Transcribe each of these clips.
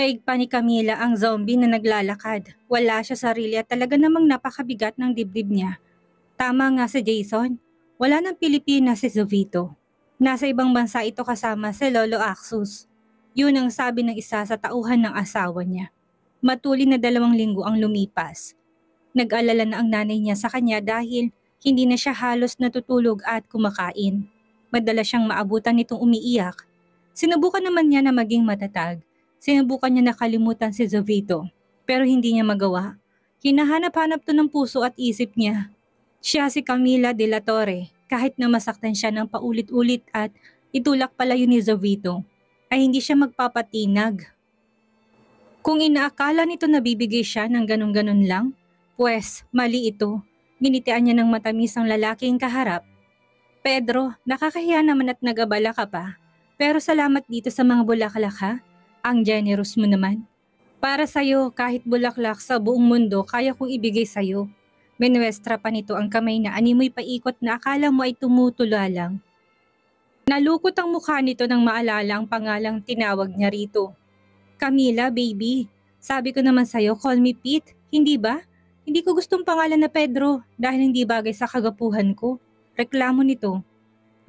Daig pa ni Camila ang zombie na naglalakad. Wala siya sarili at talaga namang napakabigat ng dibdib niya. Tama nga si Jason. Wala ng Pilipina si Jovito. Nasa ibang bansa ito kasama si Lolo Axus. Yun ang sabi ng isa sa tauhan ng asawa niya. Matuli na 2 linggo ang lumipas. Nag-alala na ang nanay niya sa kanya dahil hindi na siya halos natutulog at kumakain. Madalas siyang maabutan nitong umiiyak. Sinubukan naman niya na maging matatag. Sinubukan niya nakalimutan si Jovito, pero hindi niya magawa. Hinahanap-hanap to ng puso at isip niya. Siya si Camila de la Torre, kahit na masaktan siya ng paulit-ulit at itulak pala yun ni Jovito, ay hindi siya magpapatinag. Kung inaakala nito na bibigay siya ng ganun-ganun lang, pues mali ito. Ginitian niya ng matamis ang lalaking kaharap. Pedro, nakakahiya naman at nagabala ka pa. Pero salamat dito sa mga bulaklak ha. Ang generous mo naman. Para sa'yo, kahit bulaklak sa buong mundo, kaya kong ibigay sa'yo. Menuestra pa nito ang kamay na animoy paikot na akala mo ay tumutula lang. Nalukot ang mukha nito nang maalala ang pangalang tinawag niya rito. Camila, baby. Sabi ko naman sa'yo, call me Pete. Hindi ba? Hindi ko gustong pangalan na Pedro dahil hindi bagay sa kagapuhan ko. Reklamo nito.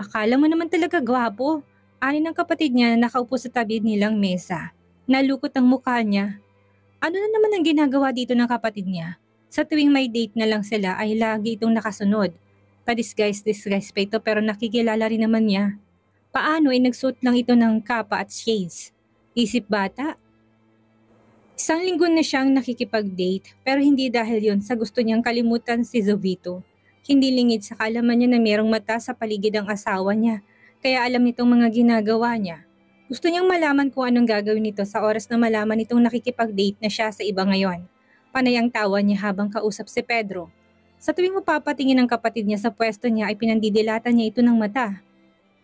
Akala mo naman talaga gwapo. Ani ng kapatid niya na nakaupo sa tabi nilang mesa. Nalukot ang mukha niya. Ano na naman ang ginagawa dito ng kapatid niya? Sa tuwing may date na lang sila ay lagi itong nakasunod. Pa-disguise pa ito pero nakikilala rin naman niya. Paano ay nagsuot lang ito ng kapa at shades? Isip bata? 1 linggo na siyang nakikipag-date pero hindi dahil yon sa gusto niyang kalimutan si Jovito. Hindi lingid sa kaalaman niya na merong mata sa paligid ang asawa niya. Kaya alam nitong mga ginagawa niya. Gusto niyang malaman kung anong gagawin nito sa oras na malaman nitong nakikipag-date na siya sa iba ngayon. Panay ang tawa niya habang kausap si Pedro. Sa tuwing mapapatingin ang kapatid niya sa pwesto niya ay pinandidilatan niya ito ng mata.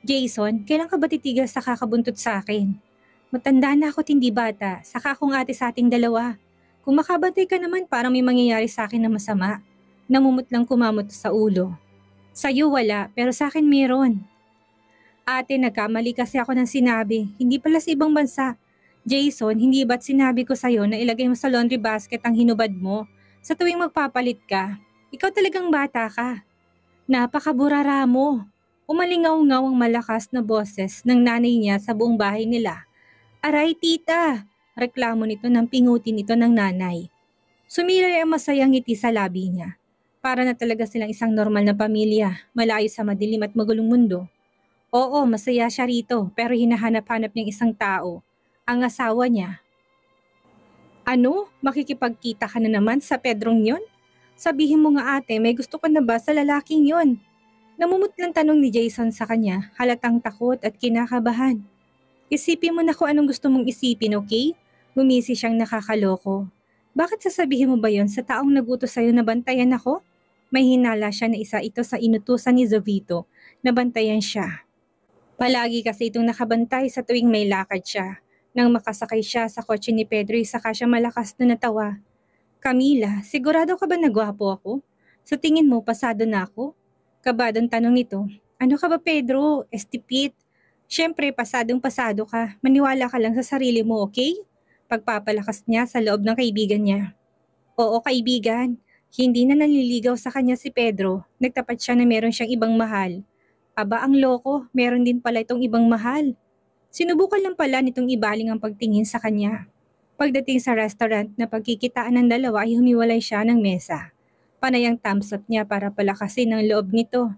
Jason, kailan ka ba titigil sa kakabuntot sa akin? Matanda na ako't hindi bata, saka akong ate sa ating dalawa. Kung makabantay ka naman parang may mangyayari sa akin na masama. Namumutlang kumamot sa ulo. Sa'yo wala, pero sa akin meron. Ate, nagkamali kasi ako ng sinabi. Hindi pala sa ibang bansa. Jason, hindi ba't sinabi ko sa'yo na ilagay mo sa laundry basket ang hinubad mo? Sa tuwing magpapalit ka, ikaw talagang bata ka. Napakaburara mo. Umalingaw-ngaw ang malakas na boses ng nanay niya sa buong bahay nila. Aray tita! Reklamo nito nang pingutin ito ng nanay. Sumilay ang masayang ngiti sa labi niya. Para na talaga silang isang normal na pamilya, malayo sa madilim at magulong mundo. Oo, masaya siya rito pero hinahanap-hanap niyang isang tao, ang asawa niya. Ano? Makikipagkita ka na naman sa Pedrong yon? Sabihin mo nga ate, may gusto ka na ba sa lalaking yon? Namumutlang tanong ni Jason sa kanya, halatang takot at kinakabahan. Isipin mo na kung anong gusto mong isipin, okay? Gumisi siyang nakakaloko. Bakit sasabihin mo ba yon sa taong nagutos sa'yo na bantayan ako? May hinala siya na isa ito sa inutusan ni Jovito na bantayan siya. Palagi kasi itong nakabantay sa tuwing may lakad siya. Nang makasakay siya sa kotse ni Pedro, saka siya malakas na natawa. Camila, sigurado ka ba na gwapo ako? Sa tingin mo, pasado na ako? Kabadong tanong nito. Ano ka ba Pedro? Estipit. Siyempre, pasadong-pasado ka. Maniwala ka lang sa sarili mo, okay? Pagpapalakas niya sa loob ng kaibigan niya. Oo, kaibigan. Hindi na nanliligaw sa kanya si Pedro. Nagtapat siya na meron siyang ibang mahal. Aba, ang loko, meron din pala itong ibang mahal. Sinubukan lang pala nitong ibaling ang pagtingin sa kanya. Pagdating sa restaurant na pagkikitaan ng dalawa ay humiwalay siya ng mesa. Panay ang thumbs up niya para palakasin ang loob nito.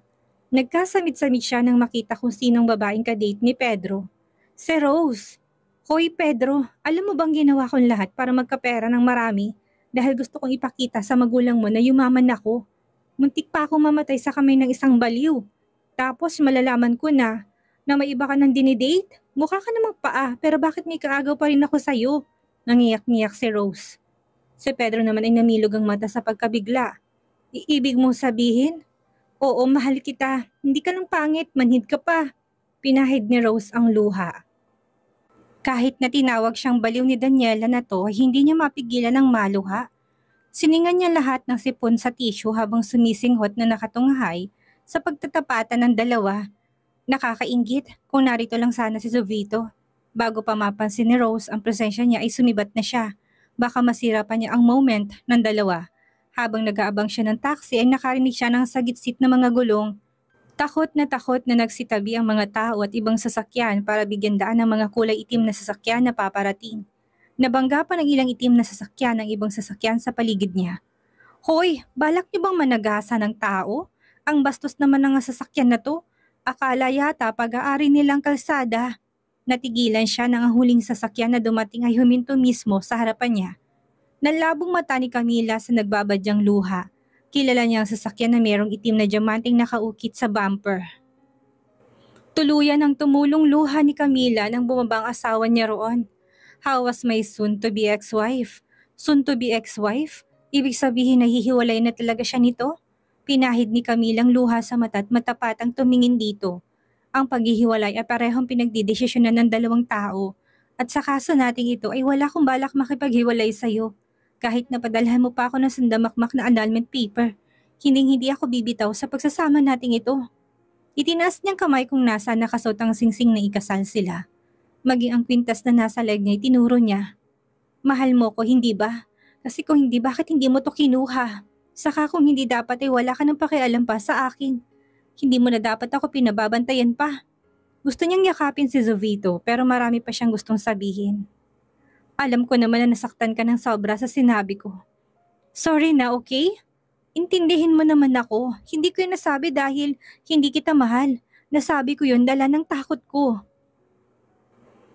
Nagkasamit-samit siya nang makita kung sinong babaeng kadate ni Pedro. Si Rose. Hoy Pedro, alam mo bang ginawa kong lahat para magkapera ng marami dahil gusto kong ipakita sa magulang mo na yumaman ako. Muntik pa akong mamatay sa kamay ng isang baliw. Tapos malalaman ko na may iba ka nang dinidate. Mukha ka namang paa pero bakit may kaagaw pa rin ako sa'yo? Nangiyak-ngiyak si Rose. Si Pedro naman ay namilog ang mata sa pagkabigla. Iibig mong sabihin? Oo, mahal kita. Hindi ka lang pangit, manhid ka pa. Pinahid ni Rose ang luha. Kahit na tinawag siyang baliw ni Daniela na to, hindi niya mapigilan ang maluha. Siningan niya lahat ng sipon sa tissue habang sumisinghot na nakatunghay sa pagtatapatan ng dalawa. Nakakainggit kung narito lang sana si Jovito. Bago pa mapansin ni Rose ang presensya niya ay sumibat na siya. Baka masira pa niya ang moment ng dalawa. Habang nag-aabang siya ng taxi ay nakarinig siya ng sagitsit na mga gulong. Takot na nagsitabi ang mga tao at ibang sasakyan para bigyan daan ng mga kulay itim na sasakyan na paparating. Nabangga pa ng ilang itim na sasakyan ang ibang sasakyan sa paligid niya. Hoy, balak niyo bang managasa ng tao? Ang bastos naman ng sasakyan na to. Akala yata pag-aari nilang kalsada. Natigilan siya nang ang huling sasakyan na dumating ay huminto mismo sa harapan niya. Nanlabong mata ni Camila sa nagbabadyang luha. Kilala niya ang sasakyan na mayroong itim na diamanteng nakaukit sa bumper. Tuluyan ang tumulong luha ni Camila nang bumaba ang asawa niya roon. How was my soon-to-be ex-wife? Soon-to-be ex-wife? Ibig sabihin nahihiwalay na talaga siya nito? Pinahid ni Camilang luha sa mata at matapat ang tumingin dito. Ang paghihiwalay ay parehong pinagdidesisyonan ng dalawang tao. At sa kaso nating ito ay wala kong balak makipaghiwalay sa'yo. Kahit napadalhan mo pa ako ng sandamakmak na annulment paper, hindi ako bibitaw sa pagsasama nating ito. Itinaas niyang kamay kung nasa nakasuot ang singsing na ikasal sila. Maging ang kwintas na nasa leg niya tinuro niya. Mahal mo ko, hindi ba? Kasi kung hindi, bakit hindi mo to kinuha? Saka kung hindi dapat ay wala ka ng pakialam pa sa akin. Hindi mo na dapat ako pinababantayan pa. Gusto niyang yakapin si Jovito pero marami pa siyang gustong sabihin. Alam ko naman na nasaktan ka ng sobra sa sinabi ko. Sorry na, okay? Intindihin mo naman ako. Hindi ko yun nasabi dahil hindi kita mahal. Nasabi ko yun dala ng takot ko.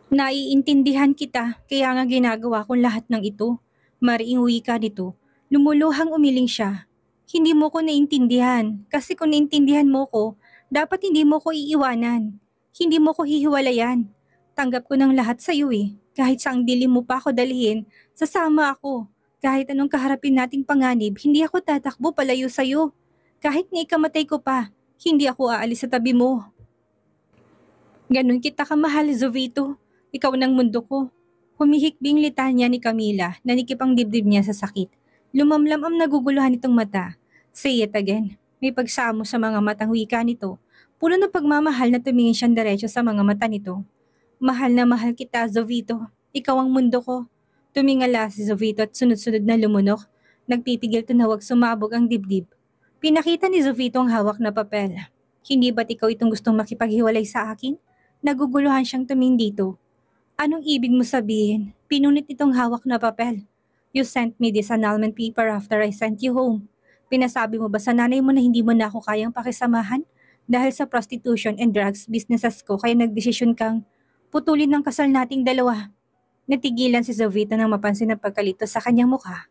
Naiintindihan kita, kaya nga ginagawa ko lahat ng ito. Mariing wika nito. Lumuluhang umiling siya. Hindi mo ko naintindihan, kasi kung naintindihan mo ko, dapat hindi mo ko iiwanan. Hindi mo ko hihiwalayan. Tanggap ko ng lahat sa iyo eh. Kahit saang dilim mo pa ako dalhin, sasama ako. Kahit anong kaharapin nating panganib, hindi ako tatakbo palayo sa iyo. Kahit nga ikamatay ko pa, hindi ako aalis sa tabi mo. Ganun kita kamahal, Jovito. Ikaw ng mundo ko. Humihikbing litanya ni Camila, nanikip ang dibdib niya sa sakit. Lumamlam ang naguguluhan nitong mata. Say it again. May pagsamo sa mga matang wika nito. Puno ng pagmamahal na tumingin siyang diretso sa mga mata nito. Mahal na mahal kita, Jovito. Ikaw ang mundo ko. Tumingala si Jovito at sunod-sunod na lumunok. Nagpipigil to na huwag sumabog ang dibdib. Pinakita ni Jovito ang hawak na papel. Hindi ba't ikaw itong gustong makipaghiwalay sa akin? Naguguluhan siyang tumingin dito. Anong ibig mo sabihin? Pinunit itong hawak na papel. You sent me this annulment paper after I sent you home. Pinasabi mo ba sa nanay mo na hindi mo na ako kayang pakisamahan? Dahil sa prostitution and drugs businesses ko kaya nagdesisyon kang putulin ng kasal nating dalawa. Natigilan si Jovito nang mapansin ang pagkalito sa kanyang mukha.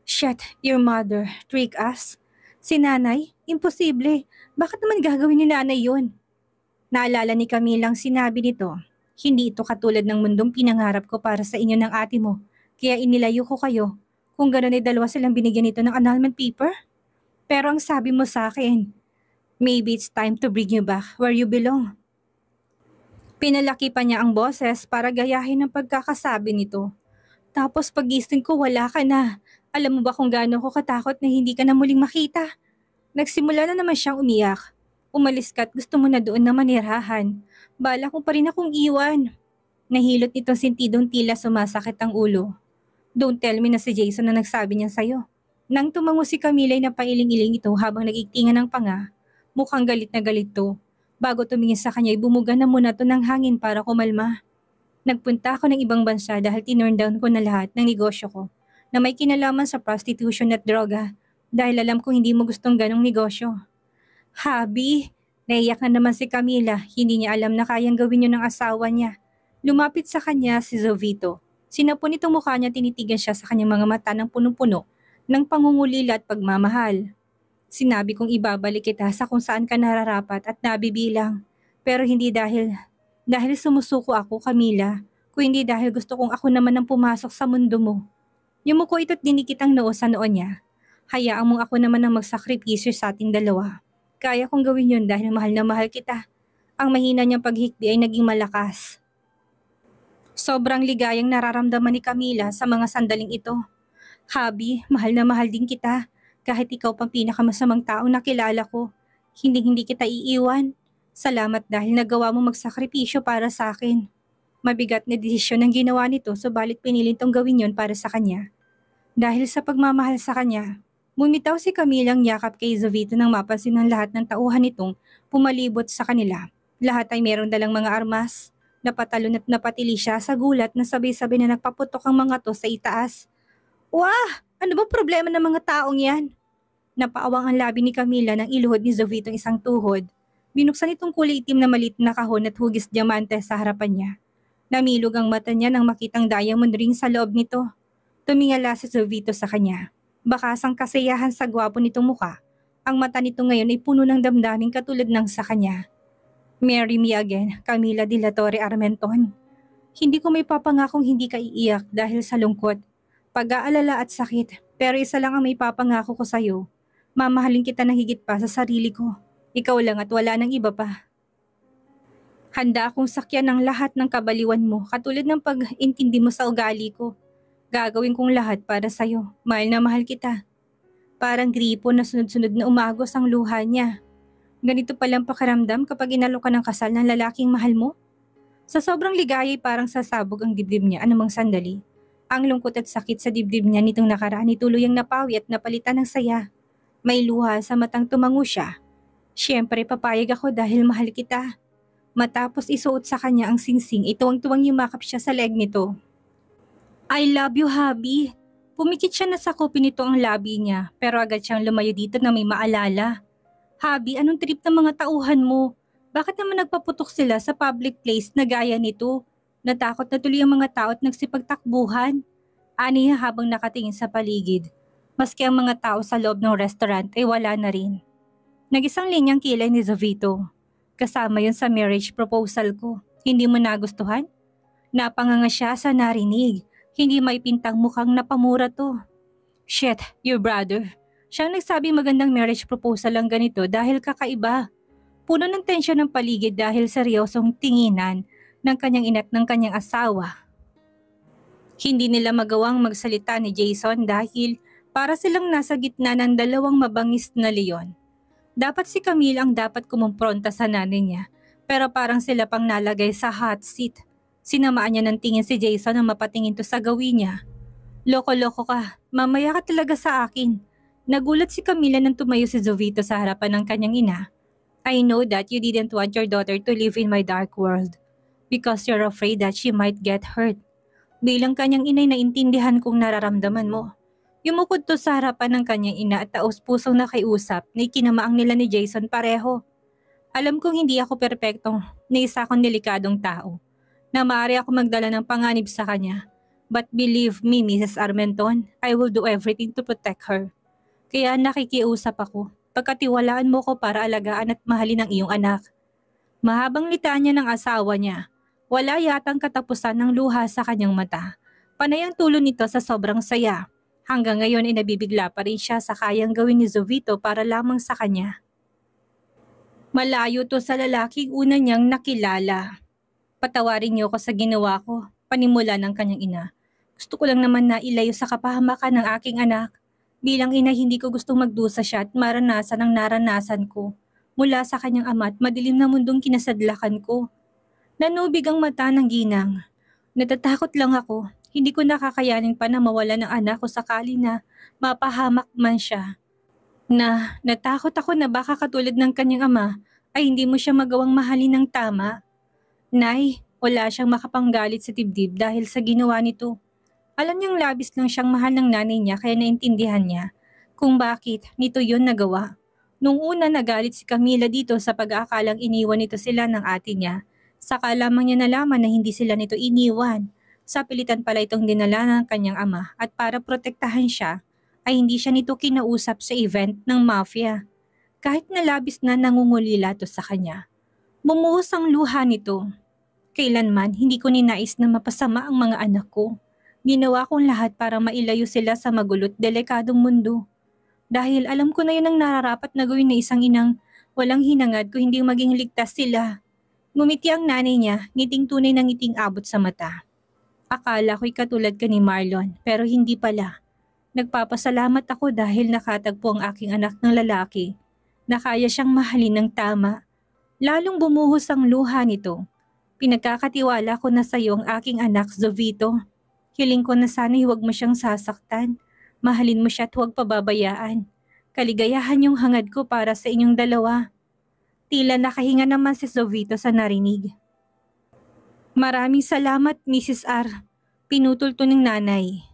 Shit, your mother, trick us. Si nanay? Imposible. Bakit naman gagawin ni nanay yun? Naalala ni Camilang sinabi nito. Hindi ito katulad ng mundong pinangarap ko para sa inyo ng ate mo, kaya inilayo ko kayo. Kung gano'n ay dalawa silang binigyan nito ng annulment paper. Pero ang sabi mo sa akin, maybe it's time to bring you back where you belong. Pinalaki pa niya ang boses para gayahin ang pagkakasabi nito. Tapos pagising ko wala ka na. Alam mo ba kung gaano ko katakot na hindi ka na muling makita? Nagsimula na naman siyang umiyak. Umalis ka at gusto mo na doon na manirahan. Bala ko pa rin akong iwan. Nahilot nitong sentidong tila sumasakit ang ulo. Don't tell me na si Jason na nagsabi niya sa'yo. Nang tumango si Camila ay napailing-iling ito habang nagigtingan ng panga. Mukhang galit na galit to. Bago tumingin sa kanya ay bumuga na muna to ng hangin para kumalma. Nagpunta ako ng ibang bansa dahil tinurn down ko na lahat ng negosyo ko na may kinalaman sa prostitution at droga dahil alam kong hindi mo gustong ganong negosyo. Habi! Naiyak na naman si Camila, hindi niya alam na kayang gawin yun ng asawa niya. Lumapit sa kanya si Jovito. Sinapon itong mukha niya, tinitigan siya sa kanyang mga mata ng punong-puno ng pangungulila at pagmamahal. Sinabi kong ibabalik kita sa kung saan ka nararapat at nabibilang. Pero hindi dahil sumusuko ako, Camila, kung hindi dahil gusto kong ako naman ang pumasok sa mundo mo. Yumuko ito't dinikit ang noo sa noo niya. Hayaan mong ako naman ang magsakripisyo sa ating dalawa. Kaya kong gawin yun dahil mahal na mahal kita. Ang mahina niyang paghikbi ay naging malakas. Sobrang ligayang nararamdaman ni Camila sa mga sandaling ito. Habi, mahal na mahal din kita. Kahit ikaw pang pinakamasamang taong nakilala ko. Hindi kita iiwan. Salamat dahil nagawa mo magsakripisyo para sa akin. Mabigat na desisyon ang ginawa nito subalit pinili nitong gawin yon para sa kanya. Dahil sa pagmamahal sa kanya, bumitaw si Camilang yakap kay Jovito nang mapansin ng lahat ng tauhan nitong pumalibot sa kanila. Lahat ay merong dalang mga armas. Napatalon at napatili siya sa gulat na sabay-sabay na nagpaputok ang mga to sa itaas. Wah! Ano ba problema ng mga taong yan? Napaawang ang labi ni Camila nang iluhod ni Jovito ang isang tuhod. Binuksan itong kulay itim na maliit na kahon at hugis diamante sa harapan niya. Namilog ang mata niya nang makitang diamond ring sa loob nito. Tumingala si Jovito sa kanya. Bakas ang kasiyahan sa gwapo nitong muka. Ang mata nito ngayon ay puno ng damdamin katulad ng sa kanya. Marry me again, Camila de la Torre Armenton. Hindi ko may papangakong hindi ka iiyak dahil sa lungkot, pag-aalala at sakit. Pero isa lang ang may papangako ko sa'yo. Mamahalin kita ng higit pa sa sarili ko. Ikaw lang at wala nang iba pa. Handa akong sakyan ng lahat ng kabaliwan mo katulad ng pag-intindi mo sa ugali ko. Gagawin kong lahat para sa'yo. Mahal na mahal kita. Parang gripo na sunod-sunod na umagos ang luha niya. Ganito palang pakiramdam kapag inalok ka ng kasal ng lalaking mahal mo? Sa sobrang ligaya ay parang sasabog ang dibdib niya anumang sandali. Ang lungkot at sakit sa dibdib niya nitong nakaraan ay tuluyang napawi at napalitan ng saya. May luha sa matang tumango siya. Siyempre papayag ako dahil mahal kita. Matapos isuot sa kanya ang singsing, tuwang-tuwang yumakap siya sa leg nito. I love you, hubby. Pumikit siya na sakupin nito ang labi niya pero agad siyang lumayo dito na may maalala. Hubby, anong trip ng mga tauhan mo? Bakit naman nagpaputok sila sa public place na gaya nito? Natakot na tuloy ang mga tao at nagsipagtakbuhan. Aniya habang nakatingin sa paligid. Maski ang mga tao sa loob ng restaurant ay wala na rin. Nag-isang linyang kilay ni Jovito. Kasama yun sa marriage proposal ko. Hindi mo nagustuhan? Napanganga siya sa narinig. Hindi may pintang mukhang napamura to. Shit, your brother. Siyang nagsabing magandang marriage proposal lang ganito dahil kakaiba. Puno ng tensyon ng paligid dahil seryosong tinginan ng kanyang ina't ng kanyang asawa. Hindi nila magawang magsalita ni Jason dahil para silang nasa gitna ng dalawang mabangis na leon. Dapat si Camille ang dapat kumumpronta sa nanay niya pero parang sila pang nalagay sa hot seat. Sinamaan niya ng tingin si Jason na mapatingin to sa gawin niya. Loko-loko ka, mamaya ka talaga sa akin. Nagulat si Camila nang tumayo si Jovito sa harapan ng kanyang ina. I know that you didn't want your daughter to live in my dark world because you're afraid that she might get hurt. Bilang kanyang inay naintindihan kong nararamdaman mo. Yumukod to sa harapan ng kanyang ina at taos-pusong nakiusap na ikinamaang nila ni Jason pareho. Alam kong hindi ako perpektong na isa akong delikadong tao na maaari ako magdala ng panganib sa kanya. But believe me, Mrs. Armenton, I will do everything to protect her. Kaya nakikiusap ako. Pagkatiwalaan mo ko para alagaan at mahalin ang iyong anak. Mahabang litanya ng asawa niya. Wala yatang katapusan ng luha sa kanyang mata. Panay ang tulo nito sa sobrang saya. Hanggang ngayon ay nabibigla pa rin siya sa kayang gawin ni Jovito para lamang sa kanya. Malayo to sa lalaking una niyang nakilala. Patawarin niyo ako sa ginawa ko, panimula ng kanyang ina. Gusto ko lang naman na ilayo sa kapahamakan ng aking anak. Bilang ina hindi ko gustong magdusa siya at maranasan ang naranasan ko. Mula sa kanyang ama at madilim na mundong kinasadlakan ko. Nanubig ang mata ng ginang. Natatakot lang ako. Hindi ko nakakayanin pa na mawala ng anak ko sakali na mapahamak man siya. Natakot ako na baka katulad ng kanyang ama ay hindi mo siya magawang mahalin ng tama. Nay, wala siyang makapanggalit sa dibdib dahil sa ginawa nito. Alam niyang labis lang siyang mahal ng nanay niya kaya naintindihan niya kung bakit nito yon nagawa. Nung una nagalit si Camila dito sa pag-aakalang iniwan nito sila ng ate niya. Saka lamang niya nalaman na hindi sila nito iniwan. Sa pilitan pala itong dinala ng kanyang ama at para protektahan siya ay hindi siya nito kinausap sa event ng mafia. Kahit na labis na nangungulila to sa kanya. Bumuhos ang luha nito. Kailanman hindi ko ninais na mapasama ang mga anak ko. Ginawa kong lahat para mailayo sila sa magulot delikadong mundo. Dahil alam ko na yun ang nararapat na gawin na isang inang walang hinangad kung hindi maging ligtas sila. Ngumiti ang nanay niya, ngiting tunay na ngiting abot sa mata. Akala ko'y katulad ka ni Marlon, pero hindi pala. Nagpapasalamat ako dahil nakatagpo ang aking anak ng lalaki na kaya siyang mahalin ng tama. Lalong bumuhos ang luha nito. Pinagkakatiwala ko na sa iyo ang aking anak, Jovito. Hiling ko na sana huwag mo siyang sasaktan. Mahalin mo siya at huwag pababayaan. Kaligayahan yung hangad ko para sa inyong dalawa. Tila nakahinga naman si Jovito sa narinig. Maraming salamat, Mrs. R. Pinutol to ng nanay.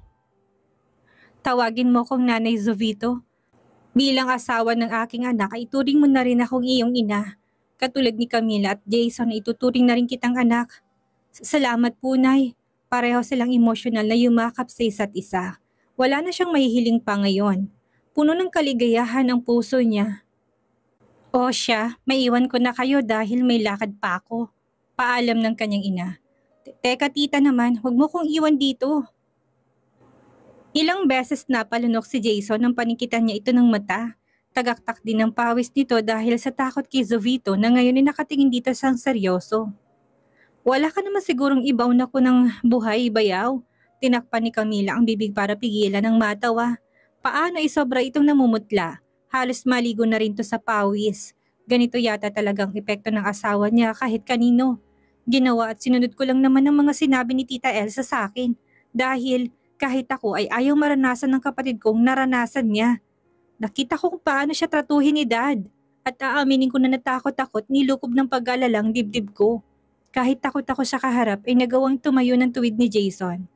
Tawagin mo kong Nanay Jovito. Bilang asawa ng aking anak ay ituring mo na rin akong iyong ina. Katulad ni Camila at Jason ay ituturing na rin kitang anak. Salamat po, Nay. Pareho silang emosyonal na yumakap sa isa't isa. Wala na siyang mahihiling pa ngayon. Puno ng kaligayahan ang puso niya. O siya, maiwan ko na kayo dahil may lakad pa ako. Paalam ng kanyang ina. Teka tita naman, huwag mo kong iwan dito. Ilang beses na palunok si Jason nang panikitan niya ito ng mata. Tagaktak din ng pawis nito dahil sa takot kay Jovito na ngayon ay nakatingin dito sang seryoso. Wala ka naman sigurong ibaw na ko ng buhay, bayaw. Tinakpan ni Camila ang bibig para pigilan ng matawa. Paano isobra itong namumutla? Halos maligo na rin to sa pawis. Ganito yata talagang epekto ng asawa niya kahit kanino. Ginawa at sinunod ko lang naman ang mga sinabi ni Tita Elsa sa akin dahil kahit ako ay ayaw maranasan ng kapatid kong naranasan niya. Nakita ko kung paano siya tratuhin ni Dad. At aaminin ko na natakot-takot nilukob ng pag-alalang dibdib ko. Kahit takot ako sa kaharap ay nagawang tumayo ng tuwid ni Jason.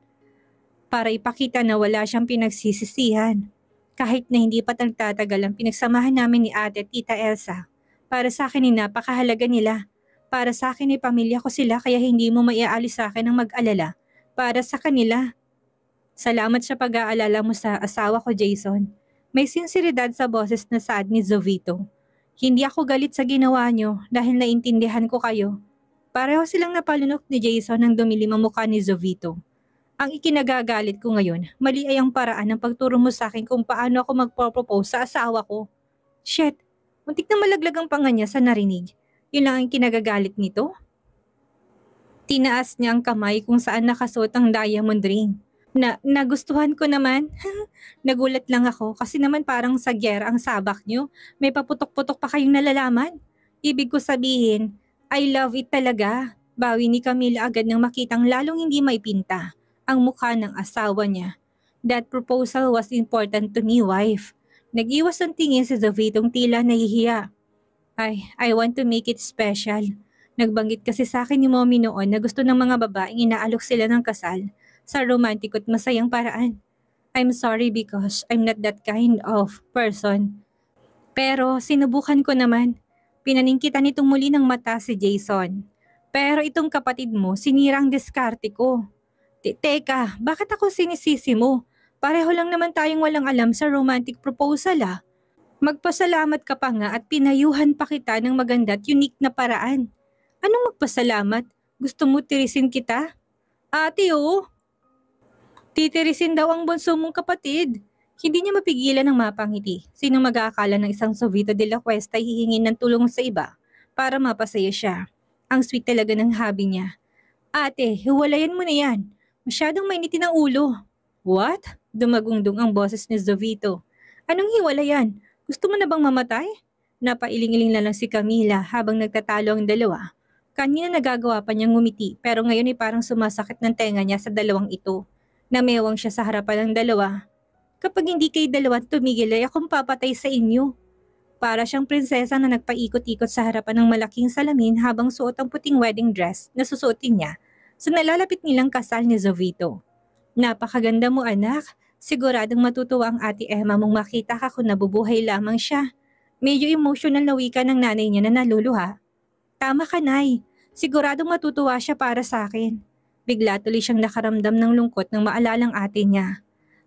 Para ipakita na wala siyang pinagsisisihan. Kahit na hindi pa nagtatagal ang pinagsamahan namin ni Ate at Tita Elsa. Para sa akin ay napakahalaga nila. Para sa akin ay pamilya ko sila kaya hindi mo maiaalis sa akin ang mag-alala. Para sa kanila. Salamat sa pag-aalala mo sa asawa ko, Jason. May sinseridad sa boses na saad ni Jovito. Hindi ako galit sa ginawa niyo dahil naintindihan ko kayo. Pareho silang napalunok ni Jason nang dumilim ang mukha ni Jovito. Ang ikinagagalit ko ngayon, mali ay ang paraan ng pagturo mo sa akin kung paano ako magpropose sa asawa ko. Shit, muntik na malaglag ang panga niya sa narinig. Yun lang ang kinagagalit nito? Tinaas niya ang kamay kung saan nakasuot ang diamond ring. Nagustuhan ko naman. Nagulat lang ako kasi naman parang sa gyera ang sabak niyo. May paputok-putok pa kayong nalalaman. Ibig ko sabihin, I love it talaga. Bawi ni Camila agad nang makitang lalong hindi may pinta ang mukha ng asawa niya. That proposal was important to me, wife. Nag-iwas ang tingin si Jovitong tila nahihiya. I want to make it special. Nagbanggit kasi sa akin ni Mommy noon na gusto ng mga babaeng inaalok sila ng kasal sa romantic at masayang paraan. I'm sorry because I'm not that kind of person. Pero sinubukan ko naman. Pinaningkitan nitong muli ng mata si Jason. Pero itong kapatid mo, sinirang diskarte ko. Teka, bakit ako sinisisi mo? Pareho lang naman tayong walang alam sa romantic proposal ah. Magpasalamat ka pa nga at pinayuhan pa kita ng maganda at unique na paraan. Anong magpasalamat? Gusto mo tirisin kita? Ate oo. Titirisin daw ang bunso mong kapatid. Hindi niya mapigilan ng mapangiti. Sino mag-aakala ng isang Jovito de la Cuesta ay hihingin ng tulong sa iba para mapasaya siya? Ang sweet talaga ng habi niya. Ate, hiwalayan mo na yan. Masyadong mainitin ang ulo. What? Dumagungdong ang boses ni Jovito. Anong hiwalayan? Gusto mo na bang mamatay? Napailing-iling na lang si Camila habang nagtatalo ang dalawa. Kanina nagagawa pa niyang ngumiti pero ngayon ay parang sumasakit ng tenga niya sa dalawang ito. Namewang siya sa harapan ng dalawa. Kapag hindi kayo dalawa tumigil ay akong papatay sa inyo. Para siyang prinsesa na nagpaikot-ikot sa harapan ng malaking salamin habang suot ang puting wedding dress na susuotin niya sa nalalapit nilang kasal ni Jovito. Napakaganda mo anak. Siguradong matutuwa ang ate Emma mong makita ka kung nabubuhay lamang siya. Medyo emotional na wika ng nanay niya na naluluha. Tama ka, Nay. Siguradong matutuwa siya para sa akin. Bigla tuloy siyang nakaramdam ng lungkot nang maalalang ate niya.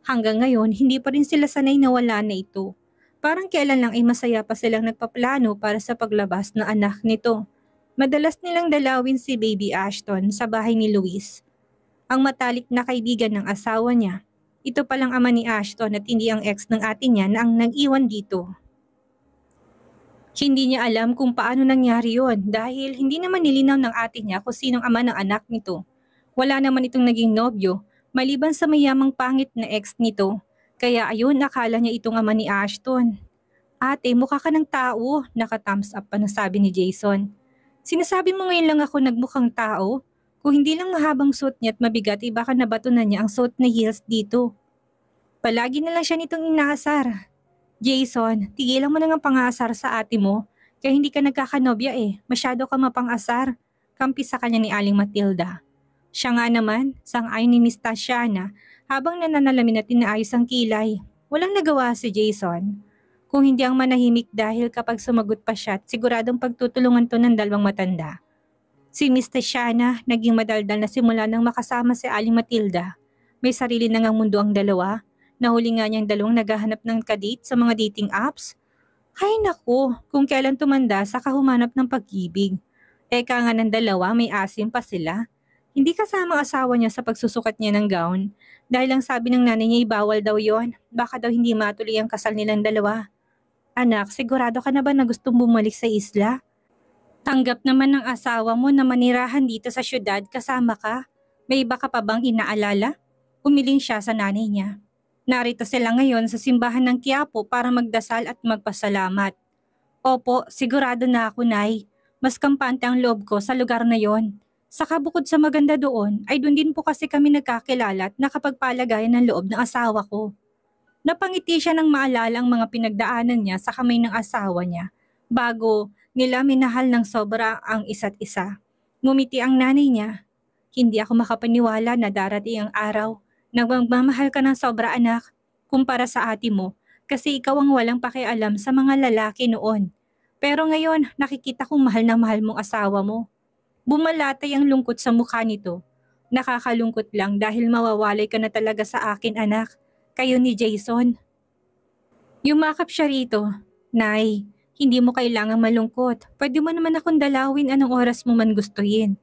Hanggang ngayon, hindi pa rin sila sanay na wala na ito. Parang kailan lang ay masaya pa silang nagpaplano para sa paglabas ng anak nito. Madalas nilang dalawin si Baby Ashton sa bahay ni Luis. Ang matalik na kaibigan ng asawa niya. Ito palang ama ni Ashton at hindi ang ex ng ate niya na ang nag-iwan dito. Hindi niya alam kung paano nangyari yon dahil hindi naman nilinaw ng ate niya kung sinong ama ng anak nito. Wala naman itong naging nobyo, maliban sa mayamang pangit na ex nito. Kaya ayun, akala niya itong ama ni Ashton. Ate, mukha ka ng tao, naka-thumbs up pa na sabi ni Jason. Sinasabi mo ngayon lang ako nagmukhang tao? Kung hindi lang mahabang suot niya at mabigat, baka nabato na niya ang suot na heels dito. Palagi na lang siya nitong inaasar. Jason, tigilan mo na ng pang-aasar sa ate mo. Kaya hindi ka nagkakanobya eh. Masyado ka mapang-asar. Kampi sa kanya ni Aling Matilda. Siya nga naman, sang-ayon ni Miss Tatiana habang nananalamin at inaayos ang kilay. Walang nagawa si Jason. Kung hindi ang manahimik dahil kapag sumagot pa siya at siguradong pagtutulungan to ng dalawang matanda. Si Miss Tatiana naging madaldal na simula nang makasama si Aling Matilda. May sarili na ngang mundo ang dalawa. Nahuli nga niyang dalawang naghahanap ng kadate sa mga dating apps. Hay naku, kung kailan tumanda sa kahumanap ng pag-ibig. Eka nga ng dalawa, may asim pa sila. Hindi kasama ang asawa niya sa pagsusukat niya ng gown. Dahil ang sabi ng nanay niya bawal daw yon. Baka daw hindi matuloy ang kasal nilang dalawa. Anak, sigurado ka na ba na gustong bumalik sa isla? Tanggap naman ng asawa mo na manirahan dito sa syudad kasama ka. May iba ka pa bang inaalala? Umiling siya sa nanay niya. Narito sila ngayon sa simbahan ng Quiapo para magdasal at magpasalamat. Opo, sigurado na ako, Nay. Mas kampante ang loob ko sa lugar na yon. Saka bukod sa maganda doon, ay doon din po kasi kami nagkakilala at nakapagpalagayan ng loob ng asawa ko. Napangiti siya nang maalala ang mga pinagdaanan niya sa kamay ng asawa niya bago nila minahal ng sobra ang isa't isa. Ngumiti ang nanay niya. Hindi ako makapaniwala na darating ang araw na magmamahal ka ng sobra, anak, kumpara sa ate mo kasi ikaw ang walang pakialam sa mga lalaki noon. Pero ngayon nakikita kong mahal na mahal mong asawa mo. Bumalatay ang lungkot sa mukha nito. Nakakalungkot lang dahil mawawalay ka na talaga sa akin, anak. Kayo ni Jason. Yumakap siya rito. Nay, hindi mo kailangang malungkot. Pwede mo naman akong dalawin anong oras mo man gustuhin.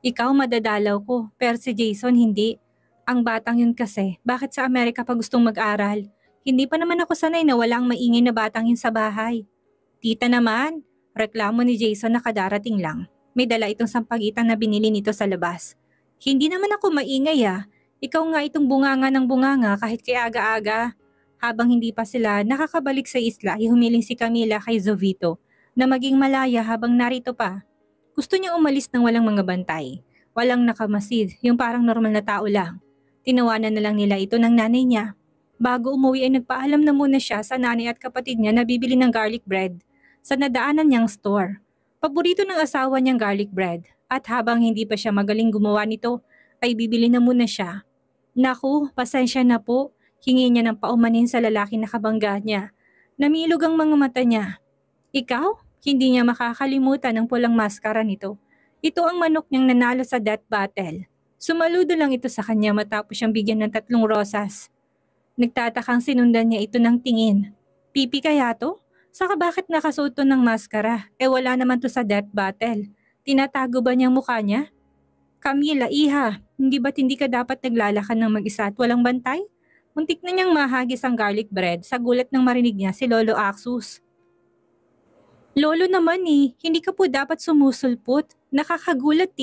Ikaw madadalaw ko, pero si Jason hindi. Ang batang yun kasi, bakit sa Amerika pa gustong mag-aral? Hindi pa naman ako sanay na walang maingay na batang yun sa bahay. Tita naman, reklamo ni Jason na kadarating lang. May dala itong sampagitan na binili nito sa labas. Hindi naman ako maingay ah. Ikaw nga itong bunganga ng bunganga kahit kay aga-aga. Habang hindi pa sila nakakabalik sa isla, humiling si Camila kay Jovito na maging malaya habang narito pa. Gusto niya umalis ng walang mga bantay. Walang nakamasid, yung parang normal na tao lang. Tinawanan na lang nila ito ng nanay niya. Bago umuwi ay nagpaalam na muna siya sa nanay at kapatid niya na bibili ng garlic bread sa nadaanan niyang store. Paborito ng asawa niyang garlic bread at habang hindi pa siya magaling gumawa nito, ay bibili na muna siya. Naku, pasensya na po. Hingi niya ng paumanin sa lalaki na kabangga niya. Namilog ang mga mata niya. Ikaw? Hindi niya makakalimutan ang pulang maskara nito. Ito ang manok niyang nanalo sa death battle. Sumaludo lang ito sa kanya matapos siyang bigyan ng 3 rosas. Nagtatakang sinundan niya ito ng tingin. Pipi kaya to? Saka bakit nakasuot to ng maskara? Wala naman to sa death battle. Tinatago ba niyang mukha niya? Camila, iha, hindi ba't hindi ka dapat naglalakad ng mag-isa at walang bantay? Muntik na niyang mahagis ang garlic bread sa gulat ng marinig niya si Lolo Axus. Lolo naman hindi ka po dapat sumusulpot. Nakakagulat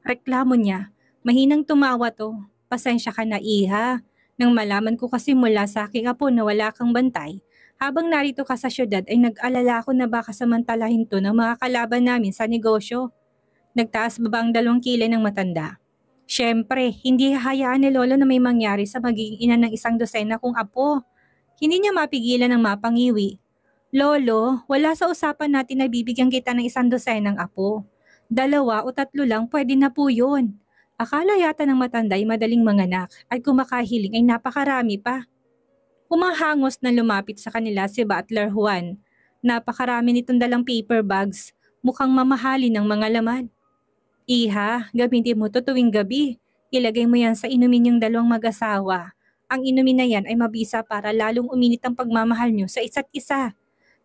reklamo niya. Mahinang tumawa to. Pasensya ka na iha. Nang malaman ko kasi mula sa aking apo na wala kang bantay, habang narito ka sa syudad ay nag-alala ako na baka samantalahin to ng mga kalaban namin sa negosyo. Nagtaas baba ang 2 kilay ng matanda. Siyempre, hindi hahayaan ni Lolo na may mangyari sa magiging ina ng 1 dosena kong apo. Hindi niya mapigilan ng mapangiwi. Lolo, wala sa usapan natin na bibigyan kita ng 1 dosenang apo. 2 o 3 lang pwede na po yun. Akala yata ng matanda ay madaling manganak at kung makahiling ay napakarami pa. Humahangos na lumapit sa kanila si Butler Juan. Napakarami nitong dalang paper bags, mukhang mamahali ng mga laman. Iha, gamitin mo to tuwing gabi. Ilagay mo yan sa inumin yung 2 mag-asawa. Ang inumin na yan ay mabisa para lalong uminit ang pagmamahal nyo sa isa't isa.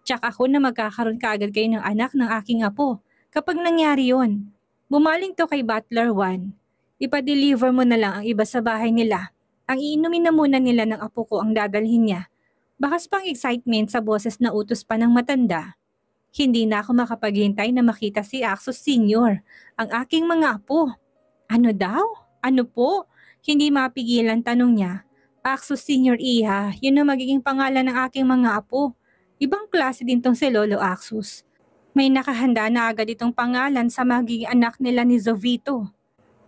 Tsak ako na magkakaroon kaagad kayo ng anak ng aking apo kapag nangyari yon. Bumaling to kay Butler Juan. Ipa-deliver mo na lang ang iba sa bahay nila. Ang iinumin na muna nila ng apo ko ang dadalhin niya. Bakas pang excitement sa boses na utos pa ng matanda. Hindi na ako makapaghintay na makita si Axos Sr., ang aking mga apo. Ano daw? Ano po? Hindi mapigilan tanong niya. Axos Sr. Iha, yun ang magiging pangalan ng aking mga apo. Ibang klase din tong si Lolo Axos. May nakahanda na agad itong pangalan sa magiging anak nila ni Jovito.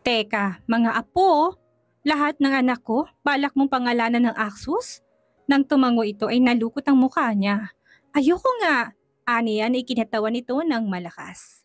Teka, mga apo, lahat ng anak ko, balak mong pangalanan ng Axus? Nang tumango ito ay nalukot ang mukha niya. Ayoko nga, aniyan ay kinatawan ito ng malakas.